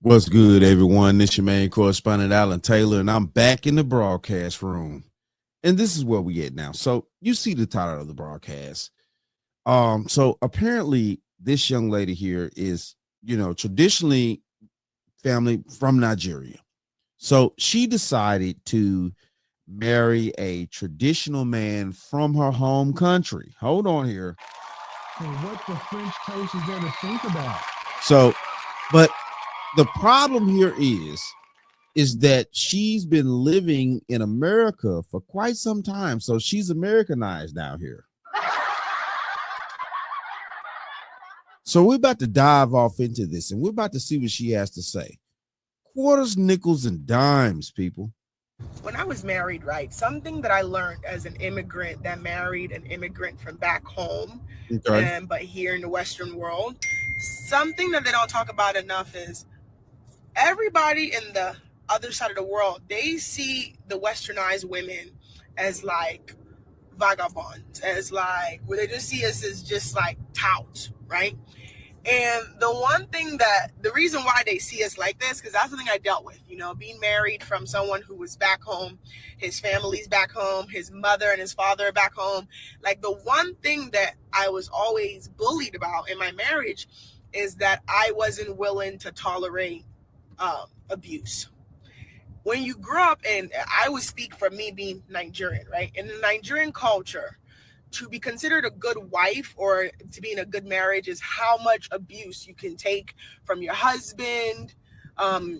What's good, everyone? This your main correspondent, Alan Taylor, and I'm back in the broadcast room. And this is where we at now. So you see the title of the broadcast. So apparently this young lady here is, traditionally family from Nigeria. So she decided to marry a traditional man from her home country. Hold on here. So what the French toast is there to think about? So, but the problem here is that she's been living in America for quite some time. So she's Americanized now here. So we're about to dive off into this and we're about to see what she has to say. Quarters, nickels, and dimes, people. When I was married, right, something that I learned as an immigrant that married an immigrant from back home, Okay. but here in the Western world, something that they don't talk about enough is everybody in the other side of the world, they see the westernized women as like vagabonds, as like, well, they just see us as just like touts, right? And the reason why they see us like this, because that's the thing I dealt with, being married from someone who was back home, his family's back home, his mother and his father are back home. Like the one thing that I was always bullied about in my marriage is that I wasn't willing to tolerate abuse. When you grow up, and I would speak for me being Nigerian, right? In the Nigerian culture, to be considered a good wife or to be in a good marriage is how much abuse you can take from your husband,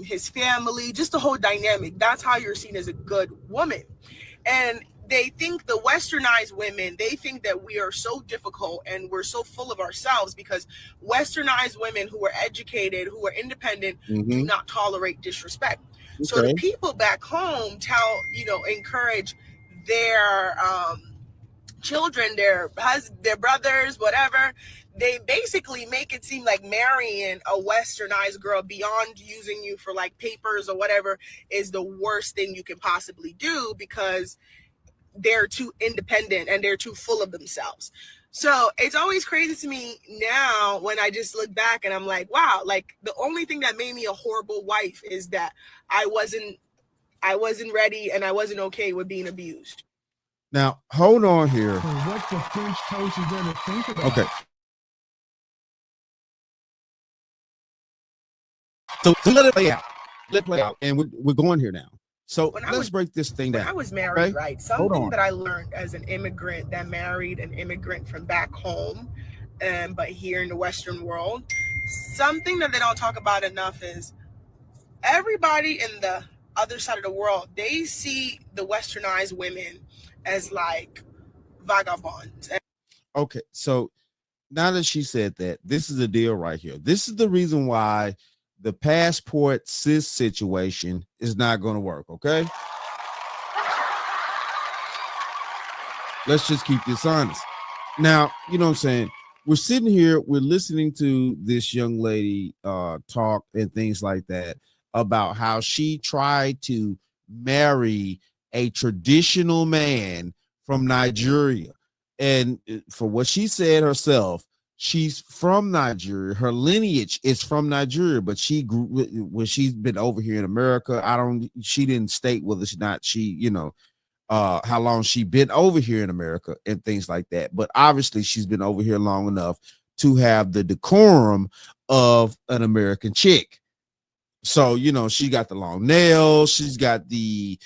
his family, just the whole dynamic. That's how you're seen as a good woman. And they think the westernized women, they think that we are so difficult and we're so full of ourselves because westernized women who are educated, who are independent, do not tolerate disrespect. Okay. So the people back home encourage their children, their brothers, whatever. They basically make it seem like marrying a westernized girl beyond using you for like papers or whatever is the worst thing you can possibly do because they're too independent and they're too full of themselves. So it's always crazy to me now when I just look back and I'm like, wow, like the only thing that made me a horrible wife is that I wasn't ready and I wasn't okay with being abused. Now, hold on here. So what the French toast is there to think about? Okay. So let it play out. Let it play out. And we're going here now. So let's break this thing down. When I was married, okay? Right, something that I learned as an immigrant that married an immigrant from back home, but here in the Western world, something that they don't talk about enough is everybody in the other side of the world, they see the westernized women as like vagabonds. Okay, so now that she said that, this is the deal right here. This is the reason why the passport cis situation is not going to work, okay? Let's just keep this honest. Now, you know what I'm saying? We're sitting here, we're listening to this young lady talk and things like that about how she tried to marry a traditional man from Nigeria. And for what she said herself, she's from Nigeria. Her lineage is from Nigeria, but she grew when she's been over here in America. She didn't state whether she not how long she been over here in America and things like that. But obviously she's been over here long enough to have the decorum of an American chick. So, she got the long nails, she's got the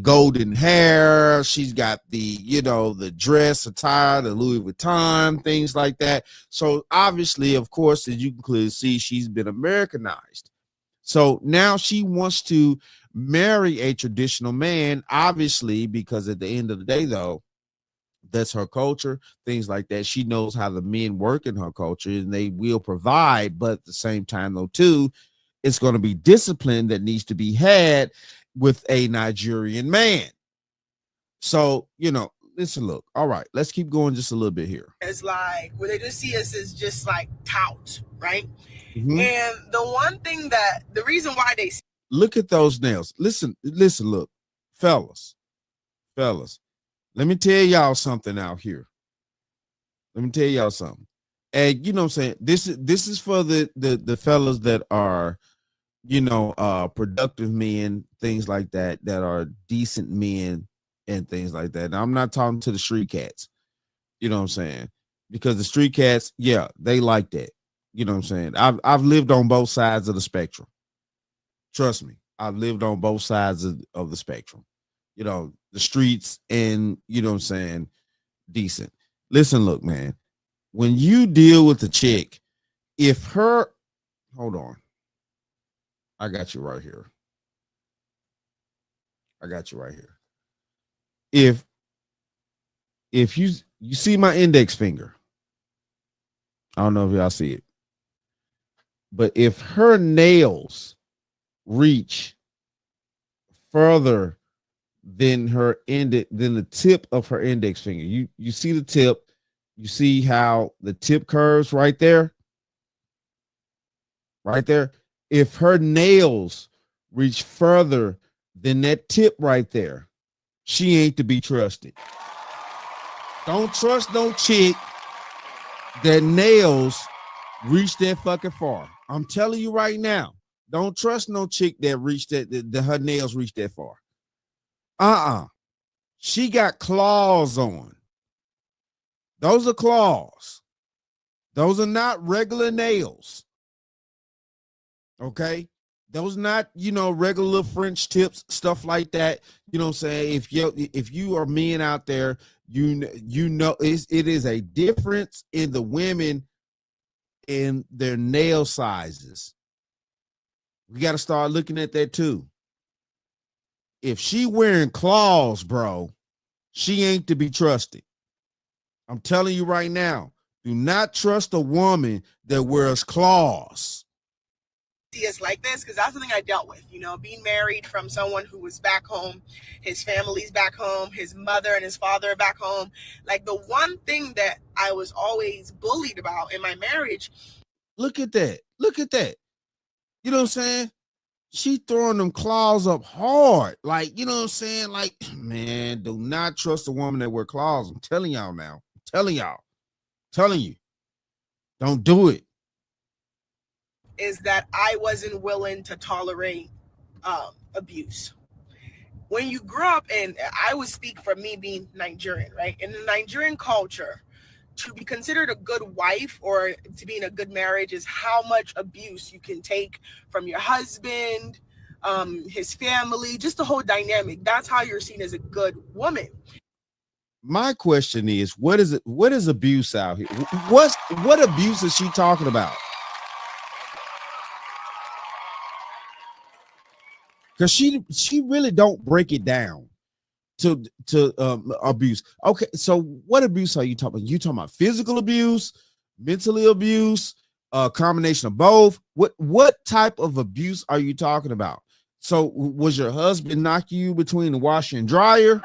golden hair, she's got the dress attire, the Louis Vuitton, things like that. So obviously, of course, as you can clearly see, she's been Americanized. So now she wants to marry a traditional man, obviously, because at the end of the day, though, that's her culture, things like that. She knows how the men work in her culture and they will provide, but at the same time, though, too, it's going to be discipline that needs to be had with a Nigerian man. So, listen, look, all right, let's keep going just a little bit here. It's like, well, they just see us as just like touts, right? And the reason why they look at those nails. Listen, look, fellas, let me tell y'all something out here. Let me tell y'all something. And you know what I'm saying? This is for the fellas that are productive men, things like that, that are decent men and things like that. Now, I'm not talking to the street cats, you know what I'm saying? Because the street cats, yeah, they like that. You know what I'm saying? I've lived on both sides of the spectrum. Trust me, I've lived on both sides of the spectrum. The streets and what I'm saying, decent. Listen, look, man, when you deal with a chick, if her hold on, I got you right here. I got you right here. If you see my index finger, I don't know if y'all see it, but if her nails reach further than the tip of her index finger, you see the tip, you see how the tip curves right there, right there. If her nails reach further than that tip right there, she ain't to be trusted. Don't trust no chick that nails reach that fucking far. I'm telling you right now. Don't trust no chick that reached that her nails reach that far. She got claws on. Those are claws. Those are not regular nails. Okay? Those not, regular French tips, stuff like that. You know what I'm saying? If you are men out there, it is a difference in the women in their nail sizes. We got to start looking at that too. If she wearing claws, bro, she ain't to be trusted. I'm telling you right now, do not trust a woman that wears claws. See us like this because that's something I dealt with, being married from someone who was back home, his family's back home, his mother and his father are back home. Like the one thing that I was always bullied about in my marriage. Look at that. Look at that. You know what I'm saying? She throwing them claws up hard. Like, you know what I'm saying? Like, man, do not trust a woman that wear claws. I'm telling y'all now. I'm telling y'all. I'm telling you. Don't do it. Is that I wasn't willing to tolerate abuse. When you grow up, and I would speak for me being Nigerian, right? In the Nigerian culture, to be considered a good wife or to be in a good marriage is how much abuse you can take from your husband, his family, just the whole dynamic. That's how you're seen as a good woman. My question is, what is abuse out here? What abuse is she talking about? Because she really don't break it down to abuse. Okay, so what abuse are you talking about? You talking about physical abuse, mentally abuse, a combination of both? What type of abuse are you talking about? So was your husband knock you between the washer and dryer?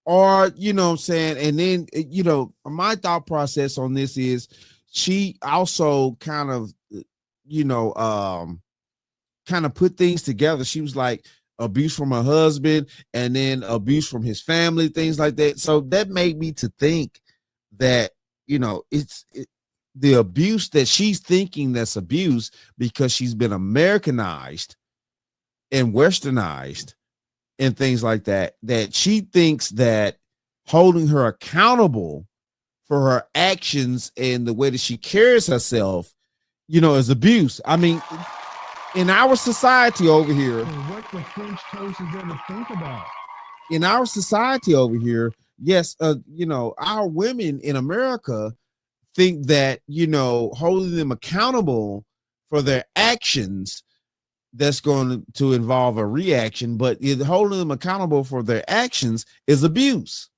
Or, you know what I'm saying? And then, my thought process on this is she also kind of, kind of put things together. She was like abuse from her husband and then abuse from his family, things like that. So that made me to think that, the abuse that she's thinking that's abuse because she's been Americanized and westernized and things like that, that she thinks that holding her accountable for her actions and the way that she carries herself, is abuse. I mean, in our society over here, what the French toast is there to think about? In our society over here, yes, our women in America think that, holding them accountable for their actions, that's going to involve a reaction, but holding them accountable for their actions is abuse.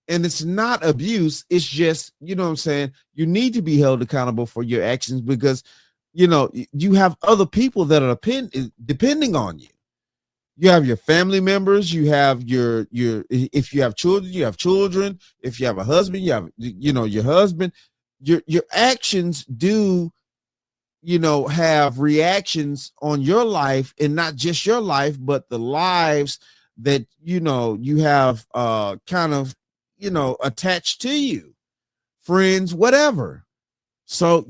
And it's not abuse. It's just, you know what I'm saying? You need to be held accountable for your actions because, you have other people that are depending on you. You have your family members, you have your, if you have children, you have children. If you have a husband, you have, your husband. Your actions do, have reactions on your life, and not just your life, but the lives that, you have kind of, attached to you, friends, whatever. So,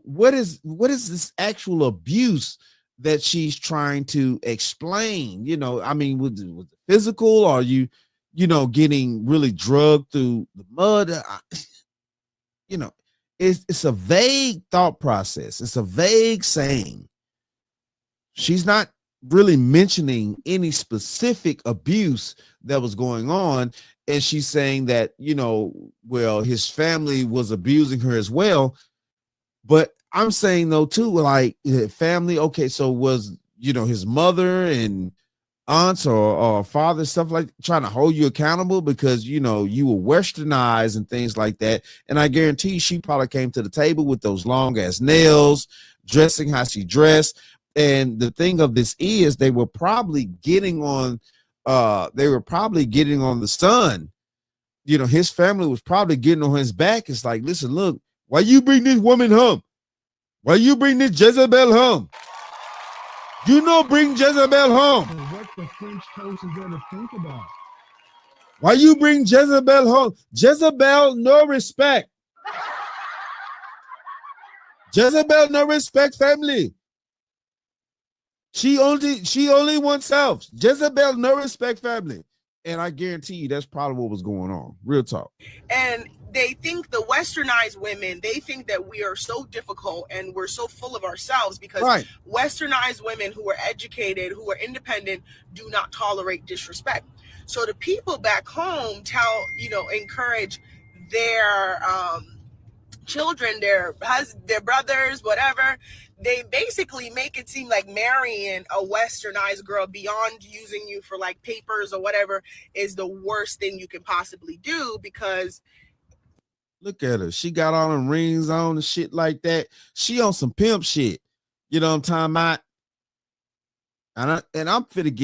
what is this actual abuse that she's trying to explain? I mean, was it physical? Or are you, getting really drugged through the mud? You know, it's a vague thought process. It's a vague saying. She's not really mentioning any specific abuse that was going on. And she's saying that, well, his family was abusing her as well. But I'm saying though too, like family, okay, so was his mother and aunts or father, stuff like trying to hold you accountable because you were westernized and things like that. And I guarantee she probably came to the table with those long ass nails, dressing how she dressed. And the thing of this is they were probably getting on the son. His family was probably getting on his back. It's like, listen, look, why you bring this woman home? Why you bring this Jezebel home? Bring Jezebel home. And what the French toast is there to think about? Why you bring Jezebel home? Jezebel, no respect. Jezebel, no respect family. She only wants self. Jezebel, no respect family. And I guarantee you that's probably what was going on. Real talk. And they think the westernized women, they think that we are so difficult and we're so full of ourselves because westernized women who are educated, who are independent, do not tolerate disrespect. So the people back home encourage their children, their brothers, whatever. They basically make it seem like marrying a westernized girl beyond using you for like papers or whatever is the worst thing you can possibly do because look at her. She got all them rings on and shit like that. She on some pimp shit. You know what I'm talking about? And I'm finna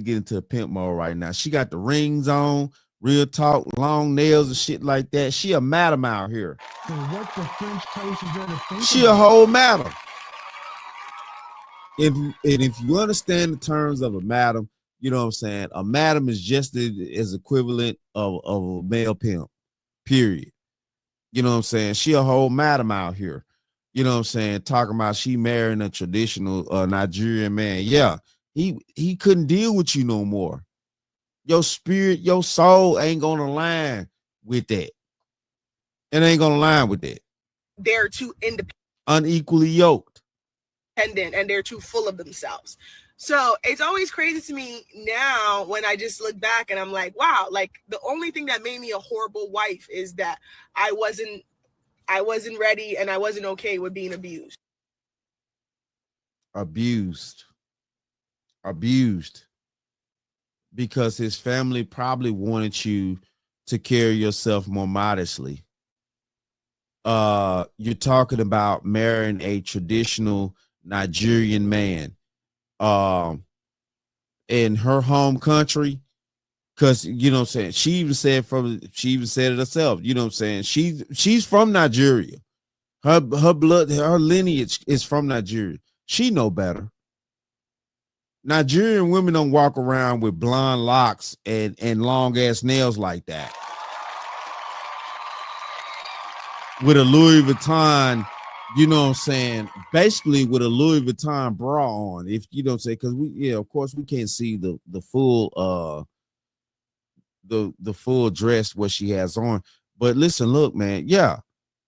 get into a pimp mode right now. She got the rings on, real talk, long nails and shit like that. She a madam out here. So what the French toast is there to think She about? a whole madam. If you understand the terms of a madam, you know what I'm saying? A madam is just as equivalent of a male pimp, period. You know what I'm saying? She a whole madam out here. You know what I'm saying? Talking about she marrying a traditional Nigerian man. Yeah, he couldn't deal with you no more. Your spirit, your soul ain't gonna align with that. It ain't gonna align with that. They're too independent. Unequally yoked. And they're too full of themselves. So it's always crazy to me now when I just look back and I'm like, wow, like the only thing that made me a horrible wife is that I wasn't ready and I wasn't okay with being abused. Abused. Because his family probably wanted you to carry yourself more modestly. You're talking about marrying a traditional Nigerian man in her home country, because you know what I'm saying, she even said it herself, you know what I'm saying, she's from Nigeria. Her blood, her lineage is from Nigeria. She know better. Nigerian women don't walk around with blonde locks and long ass nails like that. With a Louis Vuitton, you know what I'm saying, basically with a Louis Vuitton bra on, if you don't say, because of course we can't see the full the full dress what she has on. But listen, look, man, yeah,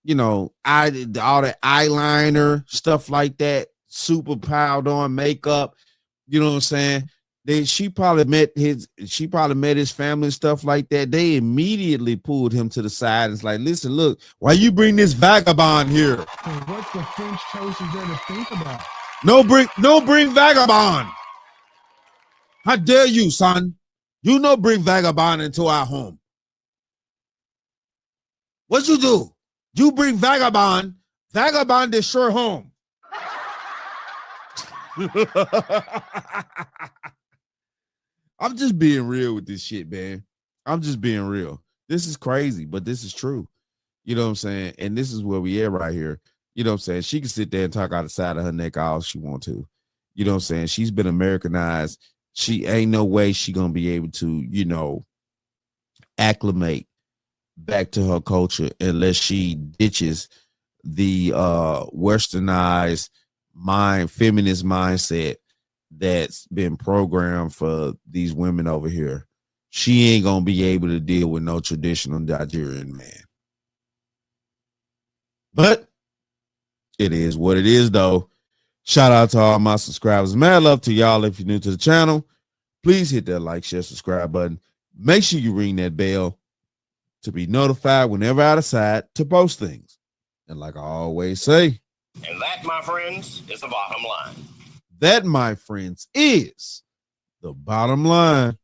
all the eyeliner stuff like that, super piled on makeup, you know what I'm saying. She probably met his family and stuff like that. They immediately pulled him to the side and it's like, listen, look, why you bring this vagabond here? So what the French toast is there to think about? No bring vagabond. How dare you, son? You bring vagabond into our home. What you do? You bring vagabond is sure home. I'm just being real with this shit, man. I'm just being real. This is crazy, but this is true. You know what I'm saying? And this is where we are right here. You know what I'm saying? She can sit there and talk out the side of her neck all she want to. You know what I'm saying? She's been Americanized. She ain't no way she gonna be able to, acclimate back to her culture unless she ditches the westernized feminist mindset that's been programmed for these women over here. She ain't gonna be able to deal with no traditional Nigerian man. But it is what it is, though. Shout out to all my subscribers. Mad love to y'all. If you're new to the channel, please hit that like, share, subscribe button. Make sure you ring that bell to be notified whenever I decide to post things. And like I always say, and that, my friends, is the bottom line. That, my friends, is the bottom line.